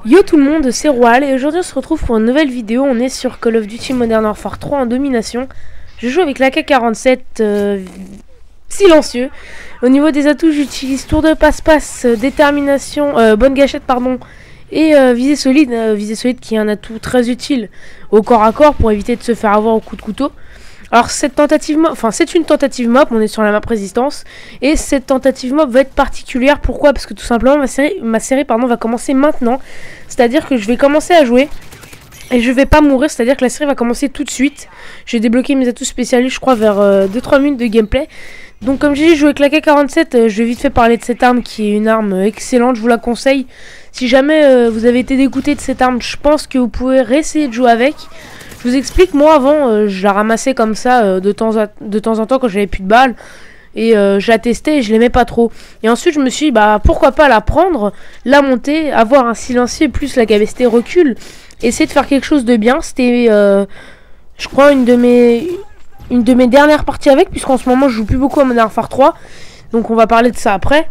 Yo tout le monde, c'est Roal et aujourd'hui on se retrouve pour une nouvelle vidéo. On est sur Call of Duty Modern Warfare 3 en domination. Je joue avec l'AK-47 silencieux. Au niveau des atouts, j'utilise tour de passe-passe, détermination, bonne gâchette pardon, et visée solide qui est un atout très utile au corps à corps pour éviter de se faire avoir au coup de couteau. Alors cette tentative mob, c'est une tentative mob, on est sur la map résistance, et cette tentative mob va être particulière. Pourquoi? Parce que tout simplement ma série va commencer maintenant, c'est-à-dire que je vais commencer à jouer et je vais pas mourir, c'est-à-dire que la série va commencer tout de suite. J'ai débloqué mes atouts spécialistes je crois vers 2-3 minutes de gameplay. Donc comme j'ai dit, je joue avec l'AK-47, je vais vite fait parler de cette arme qui est une arme excellente, je vous la conseille. Si jamais vous avez été dégoûté de cette arme, je pense que vous pouvez réessayer de jouer avec. Je vous explique, moi avant je la ramassais comme ça de temps en temps quand j'avais plus de balles. Et je la testais et je l'aimais pas trop. Et ensuite je me suis dit bah pourquoi pas la prendre, la monter, avoir un silencieux plus la capacité recul. Essayer de faire quelque chose de bien. C'était je crois une de mes dernières parties avec, puisqu'en ce moment je joue plus beaucoup à Modern Warfare 3. Donc on va parler de ça après.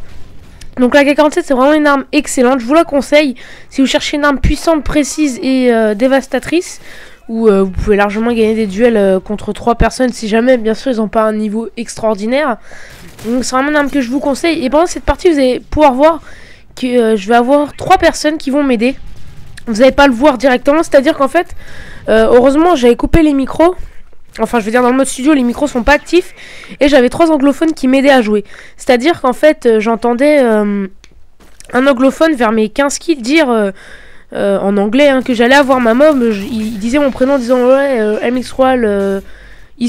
Donc la AK-47 c'est vraiment une arme excellente, je vous la conseille. Si vous cherchez une arme puissante, précise et dévastatrice, où vous pouvez largement gagner des duels contre 3 personnes si jamais bien sûr ils n'ont pas un niveau extraordinaire. Donc c'est vraiment une arme que je vous conseille. Et pendant cette partie vous allez pouvoir voir que je vais avoir 3 personnes qui vont m'aider. Vous n'allez pas le voir directement, c'est à dire qu'en fait heureusement j'avais coupé les micros. Enfin je veux dire dans le mode studio les micros sont pas actifs. Et j'avais 3 anglophones qui m'aidaient à jouer. C'est à dire qu'en fait j'entendais un anglophone vers mes 15 kills dire en anglais que j'allais avoir ma mob. Il disait mon prénom en disant ouais MX-Roal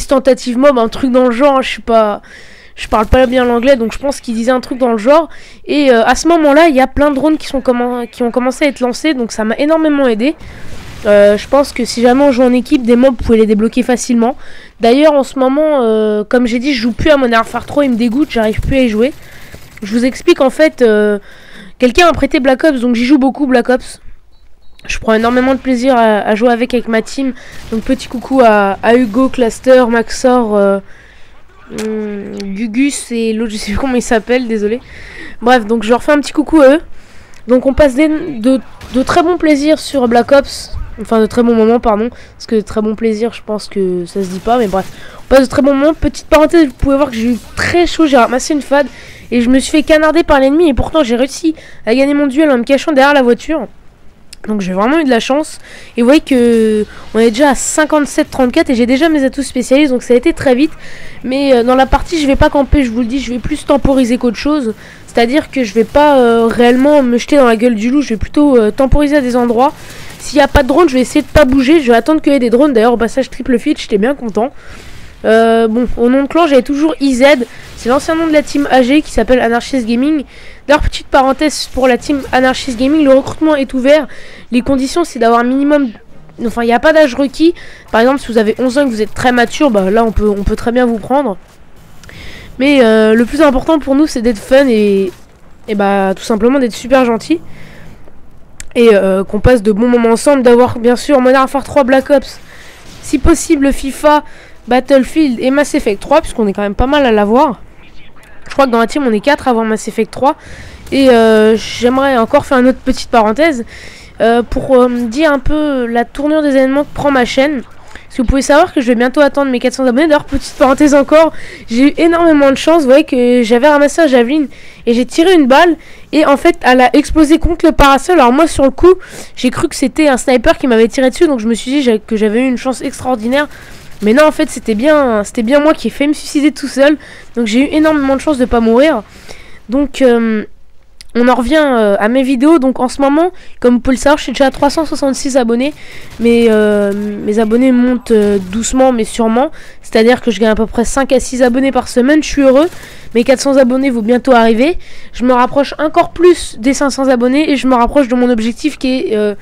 tentative mob, un truc dans le genre. Je parle pas bien l'anglais, donc je pense qu'il disait un truc dans le genre. Et à ce moment là il y a plein de drones qui ont commencé à être lancés, donc ça m'a énormément aidé. Je pense que si jamais on joue en équipe, des mobs vous pouvez les débloquer facilement. D'ailleurs en ce moment comme j'ai dit je joue plus à Modern Warfare 3, il me dégoûte, j'arrive plus à y jouer. Je vous explique en fait, quelqu'un a prêté Black Ops, donc j'y joue beaucoup Black Ops. Je prends énormément de plaisir à jouer avec ma team. Donc petit coucou à Hugo, Cluster, Maxor, Gugus et l'autre je sais plus comment il s'appelle, désolé. Bref, donc je leur fais un petit coucou à eux. Donc on passe de très bons plaisirs sur Black Ops. Enfin de très bons moments pardon. Parce que de très bons plaisirs je pense que ça se dit pas. Mais bref, on passe de très bons moments. Petite parenthèse, vous pouvez voir que j'ai eu très chaud. J'ai ramassé une fade et je me suis fait canarder par l'ennemi. Et pourtant j'ai réussi à gagner mon duel en me cachant derrière la voiture. Donc j'ai vraiment eu de la chance. Et vous voyez que on est déjà à 57-34 et j'ai déjà mes atouts spécialistes. Donc ça a été très vite. Mais dans la partie je vais pas camper, je vous le dis. Je vais plus temporiser qu'autre chose. C'est-à-dire que je vais pas réellement me jeter dans la gueule du loup. Je vais plutôt temporiser à des endroits. S'il n'y a pas de drone je vais essayer de pas bouger. Je vais attendre qu'il y ait des drones. D'ailleurs au passage triple feed, j'étais bien content. Bon, au nom de clan j'avais toujours IZ. C'est l'ancien nom de la team AG qui s'appelle Anarchist Gaming. D'ailleurs petite parenthèse pour la team Anarchist Gaming, le recrutement est ouvert. Les conditions c'est d'avoir un minimum, enfin il n'y a pas d'âge requis. Par exemple si vous avez 11 ans et que vous êtes très mature, bah là on peut très bien vous prendre. Mais le plus important pour nous c'est d'être fun et bah tout simplement d'être super gentil. Et qu'on passe de bons moments ensemble, d'avoir bien sûr Modern Warfare 3, Black Ops, si possible FIFA, Battlefield et Mass Effect 3, puisqu'on est quand même pas mal à l'avoir. Je crois que dans la team on est 4 à avoir Mass Effect 3. Et j'aimerais encore faire une autre petite parenthèse pour dire un peu la tournure des événements que prend ma chaîne. Parce que vous pouvez savoir que je vais bientôt atteindre mes 400 abonnés. D'ailleurs petite parenthèse encore, j'ai eu énormément de chance. Vous voyez que j'avais ramassé un javeline et j'ai tiré une balle. Et en fait elle a explosé contre le parasol. Alors moi sur le coup j'ai cru que c'était un sniper qui m'avait tiré dessus. Donc je me suis dit que j'avais eu une chance extraordinaire. Mais non en fait c'était bien moi qui ai fait me suicider tout seul. Donc j'ai eu énormément de chance de pas mourir. Donc on en revient à mes vidéos. Donc en ce moment comme vous pouvez le savoir je suis déjà à 366 abonnés. Mais mes abonnés montent doucement mais sûrement. C'est à dire que je gagne à peu près 5 à 6 abonnés par semaine. Je suis heureux. Mes 400 abonnés vont bientôt arriver. Je me rapproche encore plus des 500 abonnés. Et je me rapproche de mon objectif qui est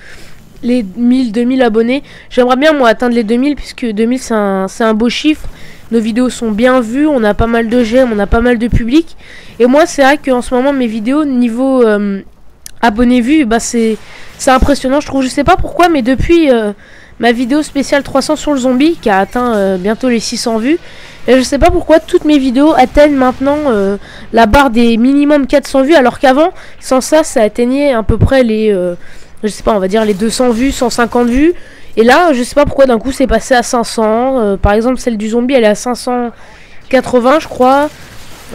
les 1000-2000 abonnés. J'aimerais bien moi atteindre les 2000 puisque 2000 c'est un beau chiffre. Nos vidéos sont bien vues, on a pas mal de j'aime, on a pas mal de public. Et moi c'est vrai qu'en ce moment mes vidéos niveau abonnés vus, bah c'est impressionnant je trouve. Je sais pas pourquoi mais depuis ma vidéo spéciale 300 sur le zombie qui a atteint bientôt les 600 vues. Et je sais pas pourquoi toutes mes vidéos atteignent maintenant la barre des minimum 400 vues, alors qu'avant, sans ça, ça atteignait à peu près les, je sais pas, on va dire les 200 vues, 150 vues. Et là, je sais pas pourquoi d'un coup c'est passé à 500. Par exemple, celle du zombie, elle est à 580, je crois.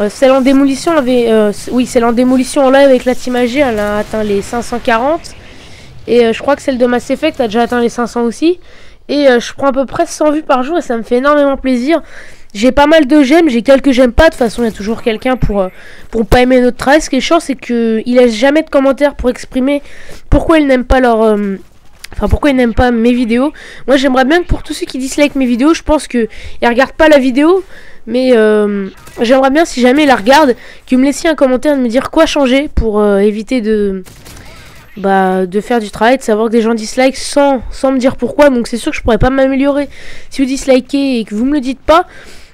Celle en démolition avait, oui, celle en démolition en live avec la Team AG, elle a atteint les 540. Et je crois que celle de Mass Effect a déjà atteint les 500 aussi. Et je prends à peu près 100 vues par jour et ça me fait énormément plaisir. J'ai pas mal de j'aime, j'ai quelques j'aime pas. De toute façon, il y a toujours quelqu'un pour pas aimer notre travail. Ce qui est chiant, c'est qu'il laisse jamais de commentaires pour exprimer pourquoi il n'aime pas leur... Enfin, pourquoi ils n'aiment pas mes vidéos. Moi, j'aimerais bien que pour tous ceux qui dislike mes vidéos, je pense qu'ils regardent pas la vidéo. Mais j'aimerais bien, si jamais ils la regardent, qu'ils me laissent un commentaire de me dire quoi changer pour éviter de faire du travail, de savoir que des gens dislike sans me dire pourquoi. Donc c'est sûr que je pourrais pas m'améliorer si vous dislikez et que vous me le dites pas.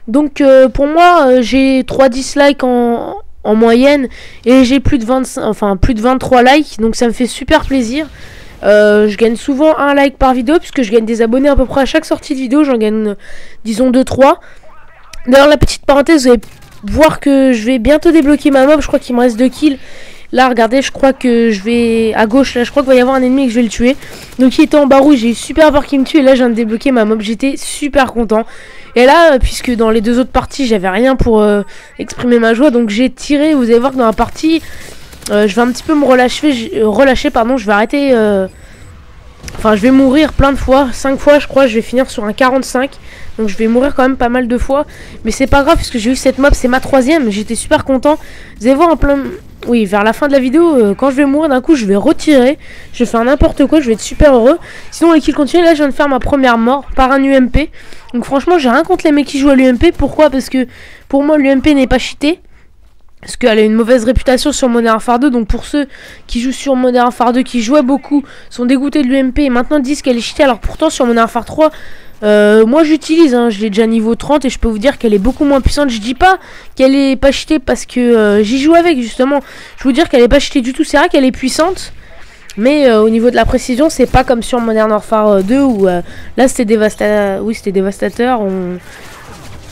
Donc pour moi, j'ai 3 dislikes en moyenne et j'ai plus de 23 likes. Donc ça me fait super plaisir. Je gagne souvent un like par vidéo puisque je gagne des abonnés à peu près à chaque sortie de vidéo. J'en gagne disons 2-3. D'ailleurs, la petite parenthèse, vous allez voir que je vais bientôt débloquer ma mob. Je crois qu'il me reste 2 kills. Là, regardez, je crois que je vais à gauche. Là, je crois qu'il va y avoir un ennemi et que je vais le tuer. Donc, il était en bas rouge. J'ai eu super peur qu'il me tue. Et là, je viens de débloquer ma mob. J'étais super content. Et là, puisque dans les 2 autres parties, j'avais rien pour exprimer ma joie. Donc, j'ai tiré. Vous allez voir que dans la partie, je vais un petit peu me relâcher. Pardon, je vais arrêter. Enfin, je vais mourir plein de fois. 5 fois, je crois. Je vais finir sur un 45. Donc je vais mourir quand même pas mal de fois. Mais c'est pas grave puisque j'ai eu cette mob. C'est ma 3ème. J'étais super content. Vous allez voir en plein... Oui, vers la fin de la vidéo, quand je vais mourir d'un coup, je vais retirer. Je vais faire n'importe quoi. Je vais être super heureux. Sinon, les kills continuent. Là, je viens de faire ma première mort par un UMP. Donc franchement, j'ai rien contre les mecs qui jouent à l'UMP. Pourquoi? Parce que pour moi, l'UMP n'est pas cheaté. Parce qu'elle a une mauvaise réputation sur Modern Warfare 2. Donc pour ceux qui jouent sur Modern Warfare 2, qui jouaient beaucoup, sont dégoûtés de l'UMP et maintenant disent qu'elle est cheatée. Alors pourtant sur Modern Warfare 3, moi j'utilise, je l'ai déjà niveau 30 et je peux vous dire qu'elle est beaucoup moins puissante. Je dis pas qu'elle est pas cheatée parce que j'y joue avec justement. Je veux dire qu'elle est pas cheatée du tout. C'est vrai qu'elle est puissante. Mais au niveau de la précision, c'est pas comme sur Modern Warfare 2 où là c'était dévastateur. Oui, c'était dévastateur.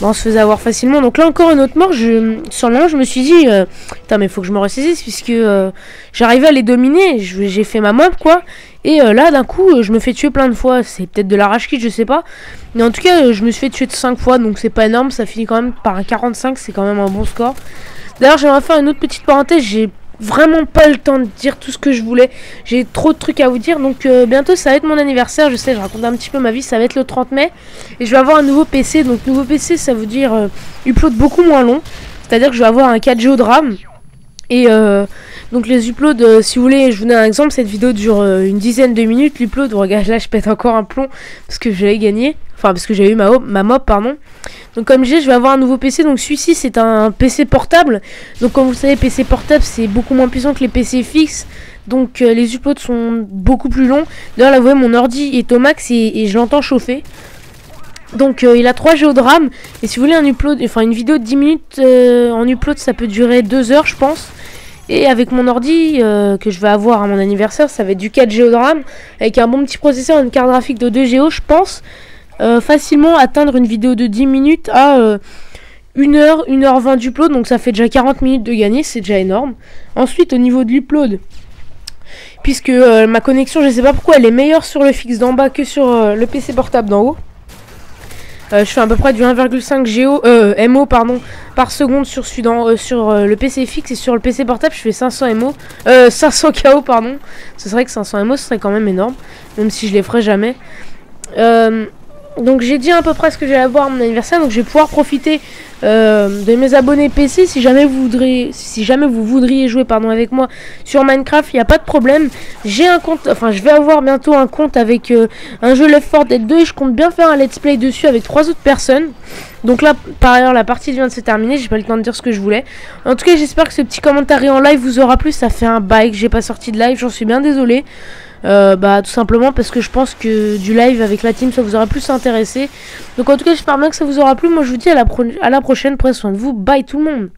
On se faisait avoir facilement. Donc là encore une autre mort. Sur le moment je me suis dit putain mais faut que je me ressaisisse puisque j'arrivais à les dominer. J'ai fait ma mob quoi. Et là d'un coup je me fais tuer plein de fois. C'est peut-être de la rage kit, je sais pas. Mais en tout cas je me suis fait tuer de 5 fois. Donc c'est pas énorme. Ça finit quand même par un 45. C'est quand même un bon score. D'ailleurs j'aimerais faire une autre petite parenthèse. J'ai vraiment pas le temps de dire tout ce que je voulais. J'ai trop de trucs à vous dire. Donc bientôt ça va être mon anniversaire. Je sais, je raconte un petit peu ma vie. Ça va être le 30 mai. Et je vais avoir un nouveau PC. Donc nouveau PC ça veut dire upload beaucoup moins long. C'est-à-dire que je vais avoir un 4 Go de RAM. Et donc les uploads, si vous voulez, je vous donne un exemple. Cette vidéo dure une dizaine de minutes. L'upload, regarde là je pète encore un plomb. Parce que j'avais gagné. Enfin parce que j'avais eu ma mob pardon. Donc comme je disais, je vais avoir un nouveau PC. Donc celui-ci c'est un PC portable. Donc comme vous le savez, PC portable c'est beaucoup moins puissant que les PC fixes. Donc les uploads sont beaucoup plus longs. D'ailleurs là vous voyez mon ordi est au max et je l'entends chauffer. Donc il a 3 Go de RAM. Et si vous voulez un upload, enfin une vidéo de 10 minutes en upload ça peut durer 2 heures je pense. Et avec mon ordi que je vais avoir à mon anniversaire, ça va être du 4 Go de RAM. Avec un bon petit processeur et une carte graphique de 2 Go je pense. Facilement atteindre une vidéo de 10 minutes à 1h, 1h20 d'upload. Donc ça fait déjà 40 minutes de gagner, c'est déjà énorme. Ensuite au niveau de l'upload, puisque ma connexion je sais pas pourquoi elle est meilleure sur le fixe d'en bas que sur le PC portable d'en haut. Je fais à peu près du 1,5 MO pardon, par seconde sur, sur le PC fixe, et sur le PC portable je fais 500 KO pardon. Ce serait que 500 MO ce serait quand même énorme, même si je les ferai jamais. Donc j'ai dit à peu près ce que j'allais avoir à mon anniversaire. Donc je vais pouvoir profiter de mes abonnés PC. Si jamais vous voudriez jouer pardon avec moi sur Minecraft, il n'y a pas de problème. J'ai un compte, enfin je vais avoir bientôt un compte avec un jeu Left 4 Dead 2 et je compte bien faire un let's play dessus avec 3 autres personnes. Donc là par ailleurs la partie vient de se terminer, j'ai pas le temps de dire ce que je voulais. En tout cas j'espère que ce petit commentaire en live vous aura plu. Ça fait un bail que j'ai pas sorti de live, j'en suis bien désolé. Tout simplement parce que je pense que du live avec la team ça vous aura plus intéressé. Donc en tout cas j'espère bien que ça vous aura plu. Moi je vous dis à la prochaine, prenez soin de vous, bye tout le monde.